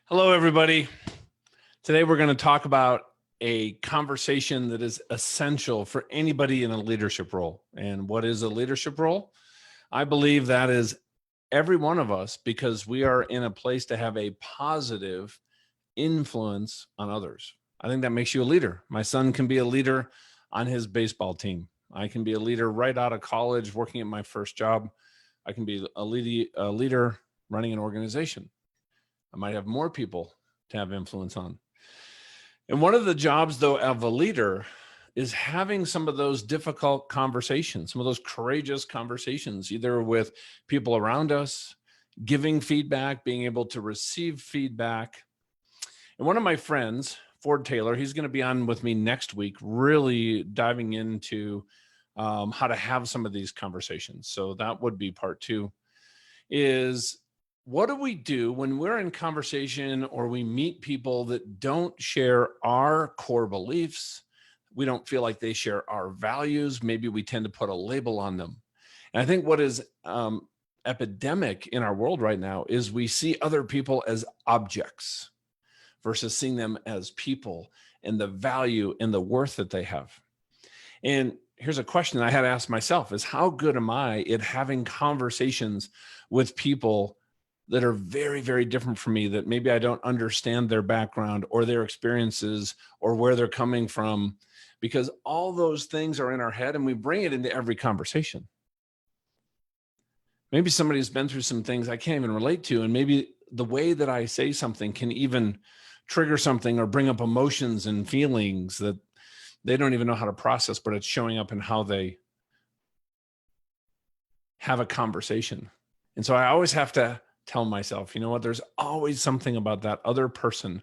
Hello, everybody. Today, we're going to talk about a conversation that is essential for anybody in a leadership role. And what is a leadership role? I believe that is every one of us, because we are in a place to have a positive influence on others. I think that makes you a leader. My son can be a leader on his baseball team. I can be a leader right out of college, working at my first job. I can be a leader running an organization. I might have more people to have influence on. And one of the jobs, though, of a leader is having some of those difficult conversations, some of those courageous conversations, either with people around us, giving feedback, being able to receive feedback. And one of my friends, Ford Taylor, he's going to be on with me next week, really diving into how to have some of these conversations. So that would be part two, is what do we do when we're in conversation or we meet people that don't share our core beliefs? We don't feel like they share our values. Maybe we tend to put a label on them. And I think what is epidemic in our world right now is we see other people as objects versus seeing them as people and the value and the worth that they have. And here's a question I had to ask myself is, how good am I at having conversations with people that are very, very different from me, that maybe I don't understand their background or their experiences or where they're coming from, because all those things are in our head and we bring it into every conversation. Maybe somebody's been through some things I can't even relate to, and maybe the way that I say something can even trigger something or bring up emotions and feelings that they don't even know how to process, but it's showing up in how they have a conversation. And so I always have to tell myself, you know what, there's always something about that other person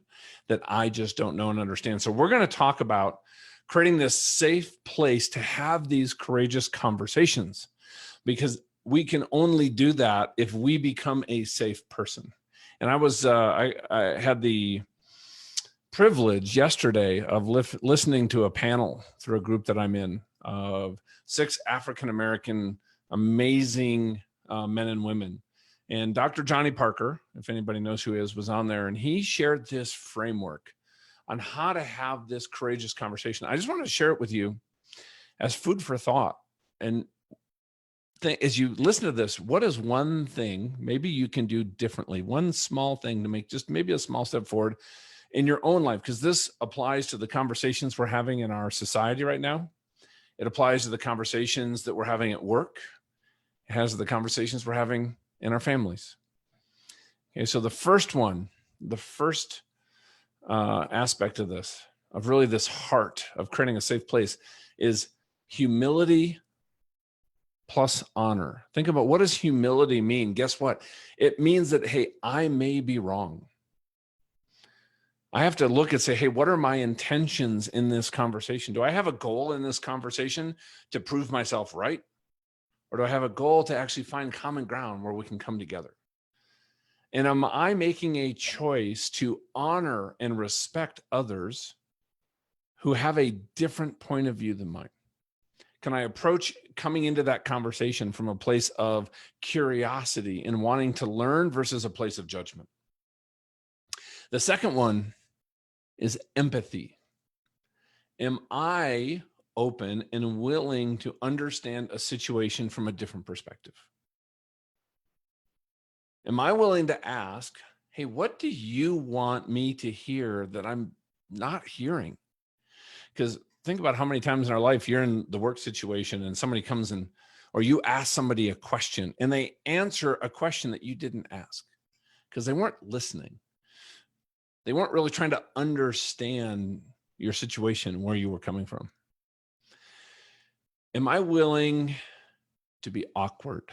that I just don't know and understand. So we're going to talk about creating this safe place to have these courageous conversations, because we can only do that if we become a safe person. And I had the privilege yesterday of listening to a panel through a group that I'm in of 6 African-American amazing men and women. And Dr. Johnny Parker, if anybody knows who he is, was on there, and he shared this framework on how to have this courageous conversation. I just want to share it with you as food for thought. And as you listen to this, what is one thing maybe you can do differently, one small thing to make just maybe a small step forward in your own life? Because this applies to the conversations we're having in our society right now. It applies to the conversations that we're having at work. It has the conversations we're having in our families. Okay, so the first aspect of this, of really this heart of creating a safe place, is humility plus honor. Think about, what does humility mean? Guess what? It means that, hey, I may be wrong. I have to look and say, hey, what are my intentions in this conversation? Do I have a goal in this conversation to prove myself right? Or do I have a goal to actually find common ground where we can come together? And am I making a choice to honor and respect others who have a different point of view than mine? Can I approach coming into that conversation from a place of curiosity and wanting to learn versus a place of judgment? The second one is empathy. Am I open and willing to understand a situation from a different perspective? Am I willing to ask, hey, what do you want me to hear that I'm not hearing? Because think about how many times in our life you're in the work situation and somebody comes in, or you ask somebody a question and they answer a question that you didn't ask because they weren't listening. They weren't really trying to understand your situation, where you were coming from. Am I willing to be awkward?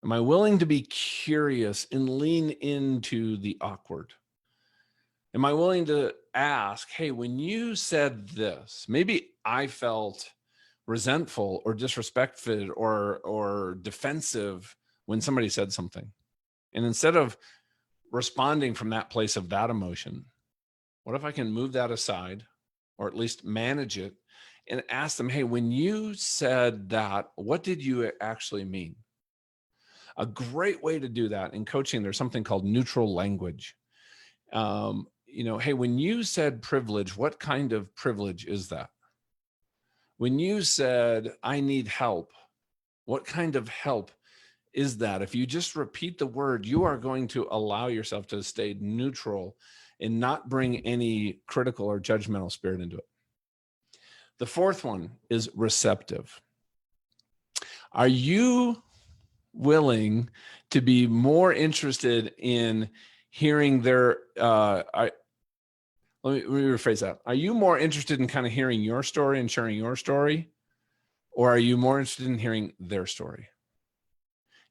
Am I willing to be curious and lean into the awkward? Am I willing to ask, hey, when you said this, maybe I felt resentful or disrespected or defensive when somebody said something. And instead of responding from that place of that emotion, what if I can move that aside, or at least manage it, and ask them, hey, when you said that, what did you actually mean? A great way to do that in coaching, there's something called neutral language. Hey, when you said privilege, what kind of privilege is that? When you said, I need help, what kind of help is that? If you just repeat the word, you are going to allow yourself to stay neutral and not bring any critical or judgmental spirit into it. The fourth one is receptive. Are you willing to be more interested in hearing their, let me rephrase that. Are you more interested in kind of hearing your story and sharing your story? Or are you more interested in hearing their story?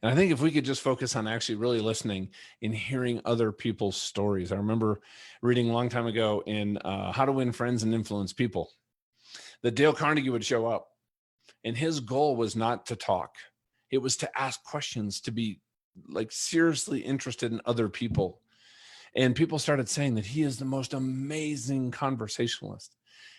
And I think if we could just focus on actually really listening and hearing other people's stories. I remember reading a long time ago in How to Win Friends and Influence People that Dale Carnegie would show up. And his goal was not to talk. It was to ask questions, to be like seriously interested in other people. And people started saying that he is the most amazing conversationalist.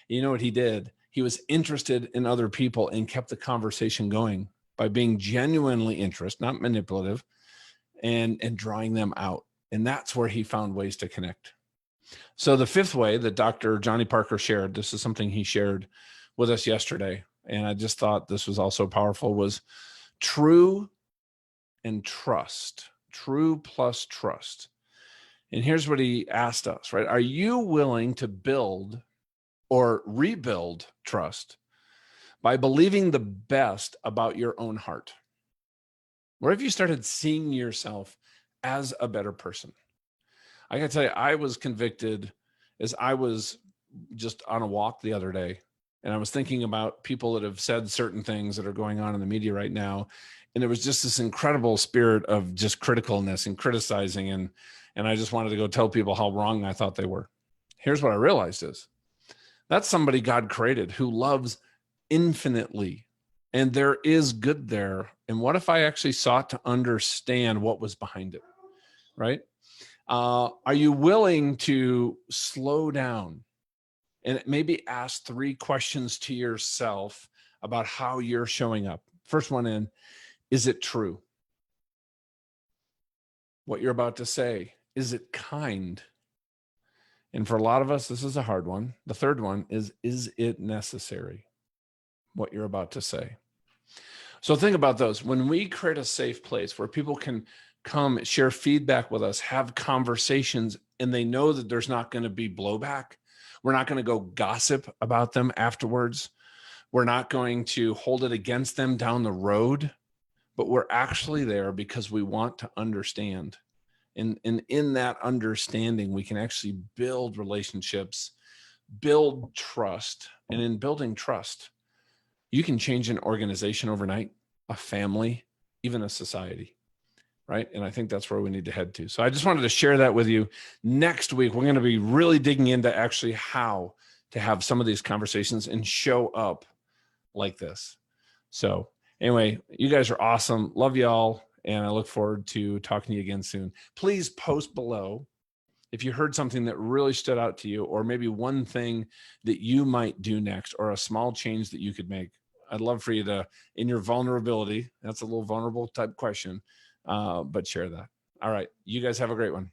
You know what he did? He was interested in other people and kept the conversation going by being genuinely interested, not manipulative, and drawing them out. And that's where he found ways to connect. So the fifth way that Dr. Johnny Parker shared, this is something he shared with us yesterday, and I just thought this was also powerful, was true and trust. True plus trust. And here's what he asked us, right? Are you willing to build or rebuild trust by believing the best about your own heart? What if you started seeing yourself as a better person? I gotta tell you, I was convicted as I was just on a walk the other day, and I was thinking about people that have said certain things that are going on in the media right now. And there was just this incredible spirit of just criticalness and criticizing. And I just wanted to go tell people how wrong I thought they were. Here's what I realized is that's somebody God created who loves infinitely. And there is good there. And what if I actually sought to understand what was behind it, right? Are you willing to slow down and maybe ask 3 questions to yourself about how you're showing up? First one is it true? What you're about to say, is it kind? And for a lot of us, this is a hard one. The third one is it necessary? What you're about to say. So think about those. When we create a safe place where people can come share feedback with us, have conversations, and they know that there's not going to be blowback. We're not going to go gossip about them afterwards. We're not going to hold it against them down the road, but we're actually there because we want to understand. And in that understanding, we can actually build relationships, build trust. And in building trust, you can change an organization overnight, a family, even a society, right? And I think that's where we need to head to. So I just wanted to share that with you. Next week, we're going to be really digging into actually how to have some of these conversations and show up like this. So anyway, you guys are awesome. Love y'all. And I look forward to talking to you again soon. Please post below if you heard something that really stood out to you, or maybe one thing that you might do next, or a small change that you could make. I'd love for you to, in your vulnerability, that's a little vulnerable type question, but share that. All right. You guys have a great one.